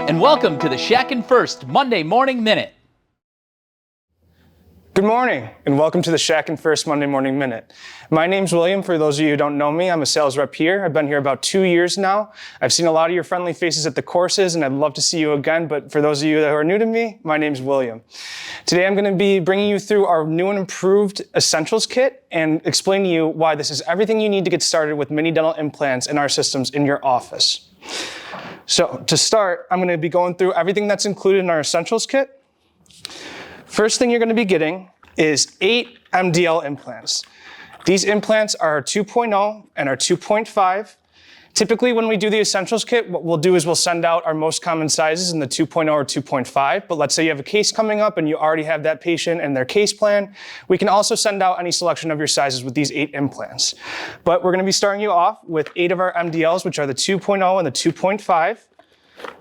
And welcome to the Shatkin F.I.R.S.T Monday Morning Minute. Good morning, and welcome to the Shatkin F.I.R.S.T Monday Morning Minute. My name's William. For those of you who don't know me, I'm a sales rep here. I've been here about 2 years now. I've seen a lot of your friendly faces at the courses, and I'd love to see you again, but for those of you that are new to me, my name's William. Today I'm going to be bringing you through our new and improved Essentials Kit and explain to you why this is everything you need to get started with mini dental implants in our systems in your office. So to start, I'm going to be going through everything that's included in our Essentials Kit. First thing you're going to be getting is 8 MDL implants. These implants are our 2.0 and our 2.5. Typically when we do the Essentials Kit, what we'll do is we'll send out our most common sizes in the 2.0 or 2.5, but let's say you have a case coming up and you already have that patient and their case plan, we can also send out any selection of your sizes with these 8 implants. But we're going to be starting you off with 8 of our MDLs, which are the 2.0 and the 2.5.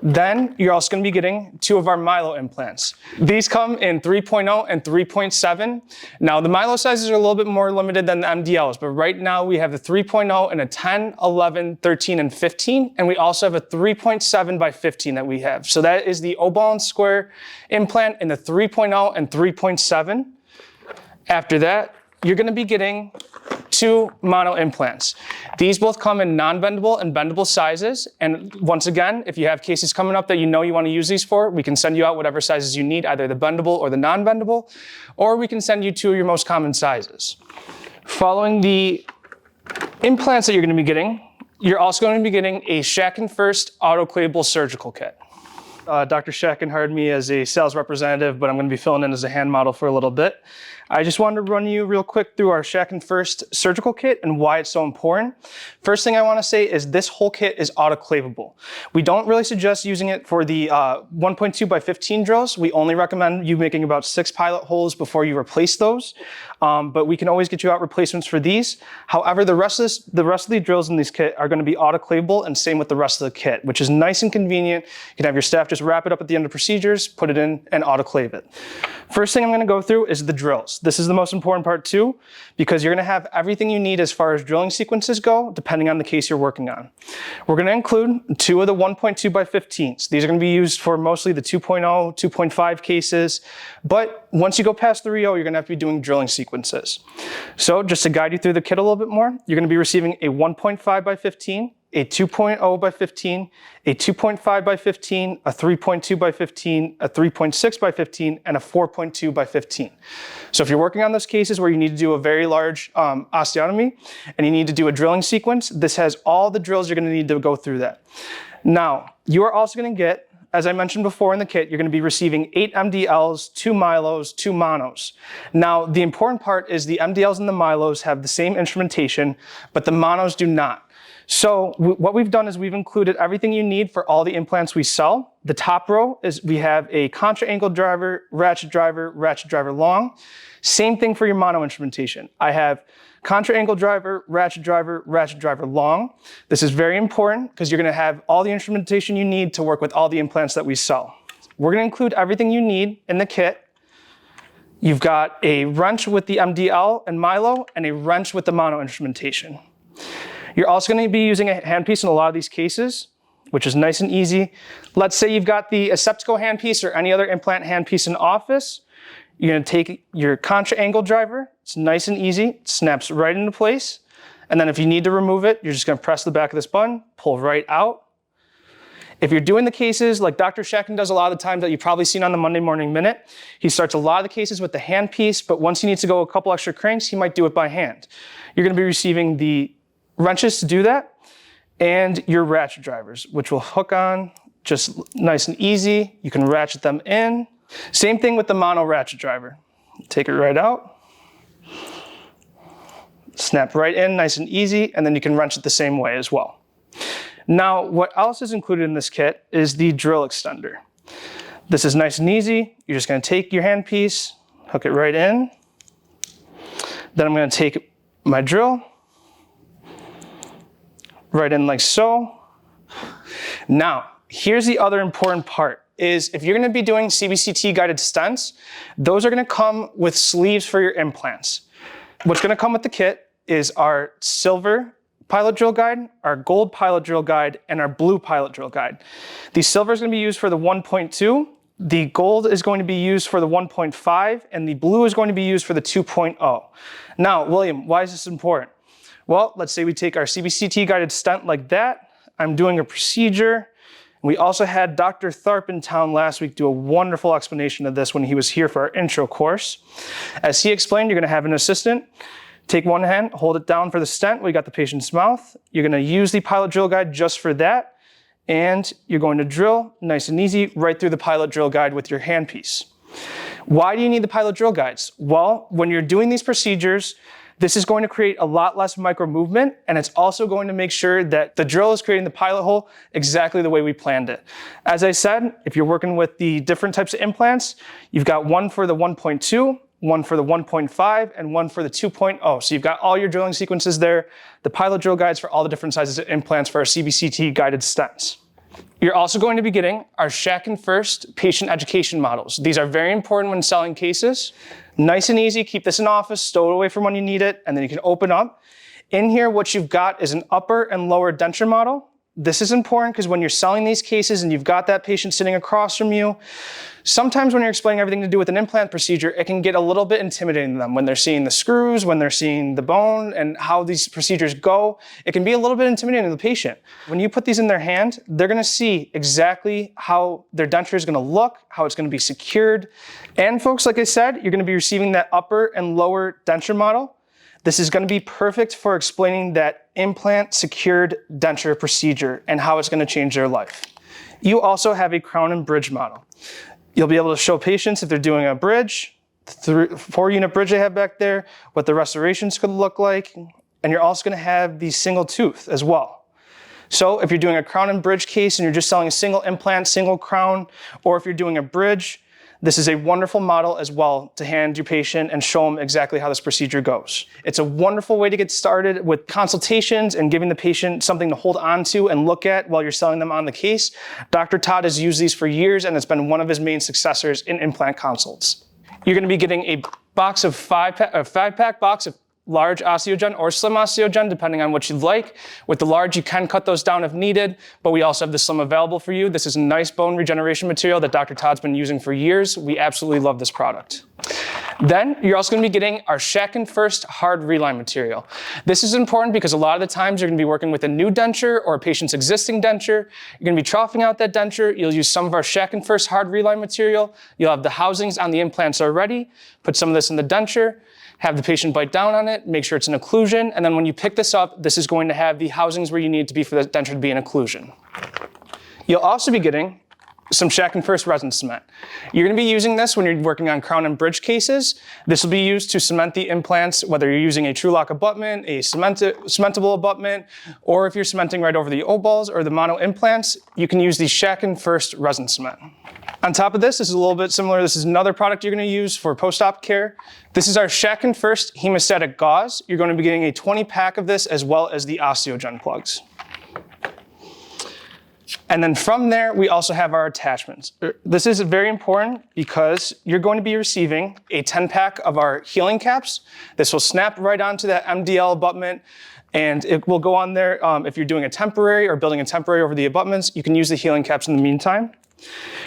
Then you're also going to be getting 2 of our MILO implants. These come in 3.0 and 3.7. Now the MILO sizes are a little bit more limited than the MDLs, but right now we have the 3.0 and a 10, 11, 13, and 15, and we also have a 3.7 by 15 that we have. So that is the O-ball and square implant in the 3.0 and 3.7. After that, you're going to be getting 2 mono implants. These both come in non-bendable and bendable sizes. And once again, if you have cases coming up that you know you want to use these for, we can send you out whatever sizes you need, either the bendable or the non-bendable, or we can send you 2 of your most common sizes. Following the implants that you're going to be getting, you're also going to be getting a Shatkin F.I.R.S.T autoclavable surgical kit. Dr. Shatkin hired me as a sales representative, but I'm going to be filling in as a hand model for a little bit. I just wanted to run you real quick through our Shatkin F.I.R.S.T surgical kit and why it's so important. First thing I want to say is this whole kit is autoclavable. We don't really suggest using it for the 1.2 by 15 drills. We only recommend you making about 6 pilot holes before you replace those. But we can always get you out replacements for these. However, the rest of the drills in this kit are going to be autoclavable, and same with the rest of the kit, which is nice and convenient. You can have your staff just wrap it up at the end of procedures, put it in, and autoclave it. First thing I'm going to go through is the drills. This is the most important part too, because you're going to have everything you need as far as drilling sequences go, depending on the case you're working on. We're going to include 2 of the 1.2 by 15s. These are going to be used for mostly the 2.0, 2.5 cases, but once you go past 3.0, you're going to have to be doing drilling sequences. So just to guide you through the kit a little bit more, you're going to be receiving a 1.5 by 15, a 2.0 by 15, a 2.5 by 15, a 3.2 by 15, a 3.6 by 15, and a 4.2 by 15. So if you're working on those cases where you need to do a very large osteotomy and you need to do a drilling sequence, this has all the drills you're going to need to go through that. Now, you are also going to get, as I mentioned before in the kit, you're going to be receiving 8 MDLs, 2 MILOs, 2 monos. Now, the important part is the MDLs and the MILOs have the same instrumentation, but the monos do not. So what we've done is we've included everything you need for all the implants we sell. The top row is we have a contra angle driver, ratchet driver long. Same thing for your mono instrumentation. I have contra angle driver, ratchet driver long. This is very important because you're going to have all the instrumentation you need to work with all the implants that we sell. We're going to include everything you need in the kit. You've got a wrench with the MDL and MILO and a wrench with the mono instrumentation. You're also going to be using a handpiece in a lot of these cases, which is nice and easy. Let's say you've got the Aseptico handpiece or any other implant handpiece in office. You're going to take your contra angle driver. It's nice and easy. It snaps right into place. And then if you need to remove it, you're just going to press the back of this button, pull right out. If you're doing the cases like Dr. Shatkin does a lot of the times that you've probably seen on the Monday Morning Minute, he starts a lot of the cases with the handpiece, but once he needs to go a couple extra cranks, he might do it by hand. You're going to be receiving the wrenches to do that, and your ratchet drivers, which will hook on just nice and easy. You can ratchet them in. Same thing with the mono ratchet driver. Take it right out, snap right in, nice and easy, and then you can wrench it the same way as well. Now, what else is included in this kit is the drill extender. This is nice and easy. You're just going to take your handpiece, hook it right in. Then I'm going to take my drill, right in like so. Now, here's the other important part, is if you're going to be doing CBCT guided stents, those are going to come with sleeves for your implants. What's going to come with the kit is our silver pilot drill guide, our gold pilot drill guide, and our blue pilot drill guide. The silver is going to be used for the 1.2, the gold is going to be used for the 1.5, and the blue is going to be used for the 2.0. Now, William, why is this important? Well, let's say we take our CBCT guided stent like that. I'm doing a procedure. We also had Dr. Tharp in town last week do a wonderful explanation of this when he was here for our intro course. As he explained, you're going to have an assistant. Take one hand, hold it down for the stent. We got the patient's mouth. You're going to use the pilot drill guide just for that. And you're going to drill nice and easy right through the pilot drill guide with your handpiece. Why do you need the pilot drill guides? Well, when you're doing these procedures, this is going to create a lot less micro movement, and it's also going to make sure that the drill is creating the pilot hole exactly the way we planned it. As I said, if you're working with the different types of implants, you've got one for the 1.2, one for the 1.5, and one for the 2.0. So you've got all your drilling sequences there, the pilot drill guides for all the different sizes of implants for our CBCT guided stents. You're also going to be getting our Shatkin F.I.R.S.T patient education models. These are very important when selling cases. Nice and easy, keep this in office, stow it away from when you need it, and then you can open up. In here, what you've got is an upper and lower denture model. This is important because when you're selling these cases and you've got that patient sitting across from you, sometimes when you're explaining everything to do with an implant procedure, it can get a little bit intimidating to them when they're seeing the screws, when they're seeing the bone and how these procedures go. It can be a little bit intimidating to the patient. When you put these in their hand, they're going to see exactly how their denture is going to look, how it's going to be secured. And folks, like I said, you're going to be receiving that upper and lower denture model. This is going to be perfect for explaining that implant secured denture procedure and how it's going to change their life. You also have a crown and bridge model. You'll be able to show patients if they're doing a bridge, 4-unit bridge they have back there, what the restorations could look like, and you're also going to have the single tooth as well. So if you're doing a crown and bridge case and you're just selling a single implant, single crown, or if you're doing a bridge, this is a wonderful model as well to hand your patient and show them exactly how this procedure goes. It's a wonderful way to get started with consultations and giving the patient something to hold on to and look at while you're selling them on the case. Dr. Todd has used these for years and it's been one of his main successors in implant consults. You're going to be getting a box of 5-pack box of large osteogen or slim osteogen, depending on what you'd like. With the large, you can cut those down if needed, but we also have the slim available for you. This is a nice bone regeneration material that Dr. Todd's been using for years. We absolutely love this product. Then you're also going to be getting our Shatkin F.I.R.S.T hard reline material. This is important because a lot of the times you're going to be working with a new denture or a patient's existing denture. You're going to be troughing out that denture. You'll use some of our Shatkin F.I.R.S.T hard reline material. You'll have the housings on the implants already. Put some of this in the denture. Have the patient bite down on it, make sure it's an occlusion, and then when you pick this up, this is going to have the housings where you need it to be for the denture to be an occlusion. You'll also be getting some Shatkin F.I.R.S.T resin cement. You're going to be using this when you're working on crown and bridge cases. This will be used to cement the implants, whether you're using a TrueLock abutment, a cementable abutment, or if you're cementing right over the O-balls or the mono implants, you can use the Shatkin F.I.R.S.T resin cement. On top of this is a little bit similar. This is another product you're going to use for post-op care. This is our Shatkin F.I.R.S.T hemostatic gauze. You're going to be getting a 20-pack of this as well as the osteogen plugs. And then from there, we also have our attachments. This is very important because you're going to be receiving a 10-pack of our healing caps. This will snap right onto that MDL abutment, and it will go on there. If you're doing a temporary or building a temporary over the abutments, you can use the healing caps in the meantime.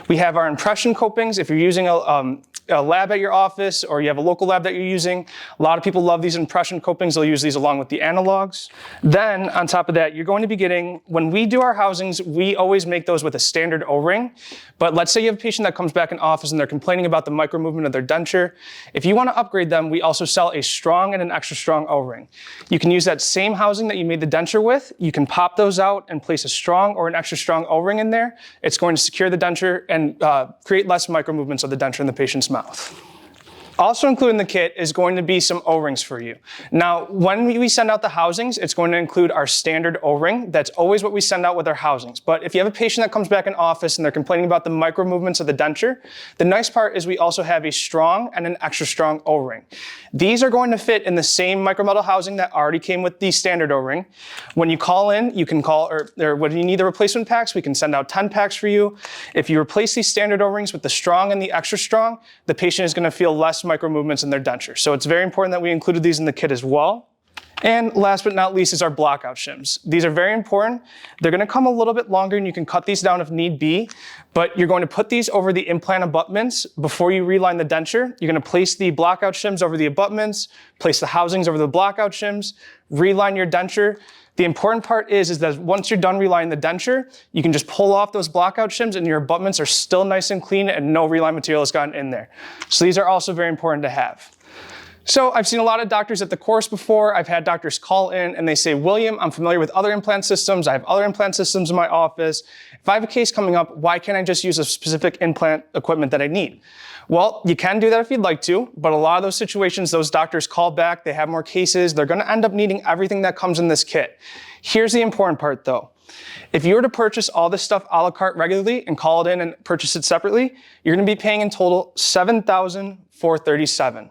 We have our impression copings. If you're using a lab at your office or you have a local lab that you're using, a lot of people love these impression copings. They'll use these along with the analogs. Then on top of that, you're going to be getting, when we do our housings, we always make those with a standard O-ring. But let's say you have a patient that comes back in office and they're complaining about the micro movement of their denture. If you want to upgrade them, we also sell a strong and an extra strong O-ring. You can use that same housing that you made the denture with. You can pop those out and place a strong or an extra strong O-ring in there. It's going to secure the denture and create less micro movements of the denture in the patient's mouth. Also included in the kit is going to be some O-rings for you. Now, when we send out the housings, it's going to include our standard O-ring. That's always what we send out with our housings. But if you have a patient that comes back in office and they're complaining about the micro movements of the denture, the nice part is we also have a strong and an extra strong O-ring. These are going to fit in the same micrometal housing that already came with the standard O-ring. When you call in, you can call, or when you need the replacement packs, we can send out 10 packs for you. If you replace these standard O-rings with the strong and the extra strong, the patient is going to feel less micro movements in their denture. So it's very important that we included these in the kit as well. And last but not least is our blockout shims. These are very important. They're gonna come a little bit longer and you can cut these down if need be, but you're going to put these over the implant abutments before you reline the denture. You're gonna place the blockout shims over the abutments, place the housings over the blockout shims, reline your denture. The important part is that once you're done relining the denture, you can just pull off those blockout shims and your abutments are still nice and clean and no reline material has gotten in there. So these are also very important to have. So I've seen a lot of doctors at the course before. I've had doctors call in and they say, William, I'm familiar with other implant systems. I have other implant systems in my office. If I have a case coming up, why can't I just use a specific implant equipment that I need? Well, you can do that if you'd like to, but a lot of those situations, those doctors call back, they have more cases, they're gonna end up needing everything that comes in this kit. Here's the important part though. If you were to purchase all this stuff a la carte regularly and call it in and purchase it separately, you're gonna be paying in total $7,437.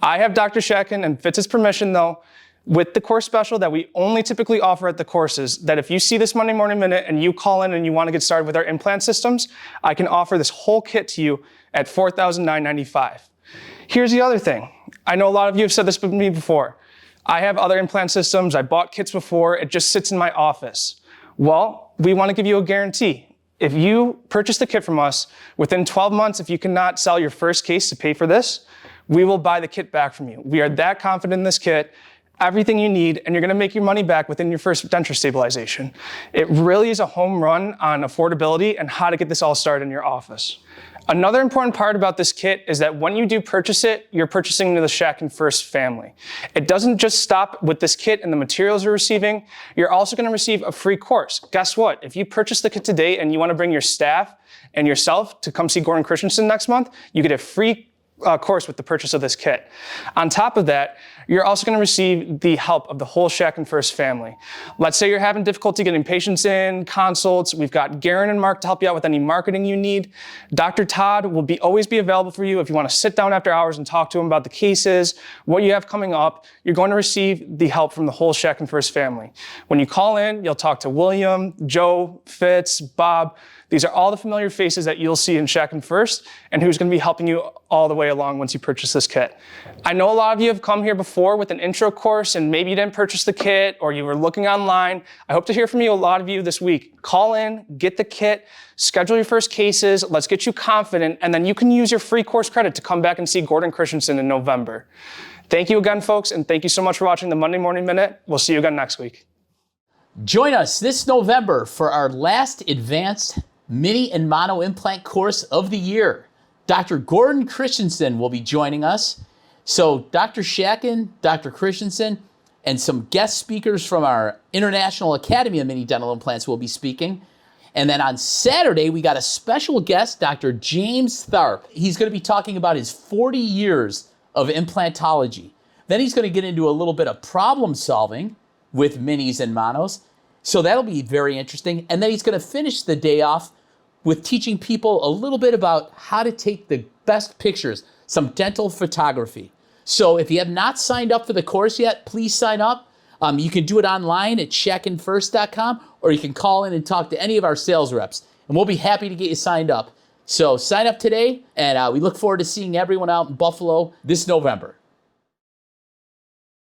I have Dr. Shatkin and Fitz' permission though, with the course special that we only typically offer at the courses, that if you see this Monday Morning Minute and you call in and you want to get started with our implant systems, I can offer this whole kit to you at $4,995. Here's the other thing. I know a lot of you have said this to me before. I have other implant systems. I bought kits before. It just sits in my office. Well, we want to give you a guarantee. If you purchase the kit from us, within 12 months, if you cannot sell your first case to pay for this, we will buy the kit back from you. We are that confident in this kit, everything you need, and you're gonna make your money back within your first denture stabilization. It really is a home run on affordability and how to get this all started in your office. Another important part about this kit is that when you do purchase it, you're purchasing into the Shatkin F.I.R.S.T family. It doesn't just stop with this kit and the materials you're receiving, you're also gonna receive a free course. Guess what? If you purchase the kit today and you wanna bring your staff and yourself to come see Gordon Christensen next month, you get a free course with the purchase of this kit. On top of that, you're also going to receive the help of the whole Shatkin F.I.R.S.T family. Let's say you're having difficulty getting patients in, consults. We've got Garen and Mark to help you out with any marketing you need. Dr. Todd will always be available for you if you want to sit down after hours and talk to him about the cases, what you have coming up. You're going to receive the help from the whole Shatkin F.I.R.S.T family. When you call in, you'll talk to William, Joe, Fitz, Bob. These are all the familiar faces that you'll see in Shatkin F.I.R.S.T and who's going to be helping you all the way along once you purchase this kit. I know a lot of you have come here before with an intro course and maybe you didn't purchase the kit or you were looking online. I hope to hear from you, a lot of you this week. Call in, get the kit, schedule your first cases, let's get you confident, and then you can use your free course credit to come back and see Gordon Christensen in November. Thank you again, folks, and thank you so much for watching the Monday Morning Minute. We'll see you again next week. Join us this November for our last advanced mini and mono implant course of the year. Dr. Gordon Christensen will be joining us. So Dr. Shatkin, Dr. Christensen, and some guest speakers from our International Academy of Mini Dental Implants will be speaking. And then on Saturday, we got a special guest, Dr. James Tharp. He's going to be talking about his 40 years of implantology. Then he's going to get into a little bit of problem solving with minis and monos. So that'll be very interesting. And then he's going to finish the day off with teaching people a little bit about how to take the best pictures, some dental photography. So if you have not signed up for the course yet, please sign up. You can do it online at shatkinfirst.com, or you can call in and talk to any of our sales reps, and we'll be happy to get you signed up. So sign up today, and we look forward to seeing everyone out in Buffalo this November.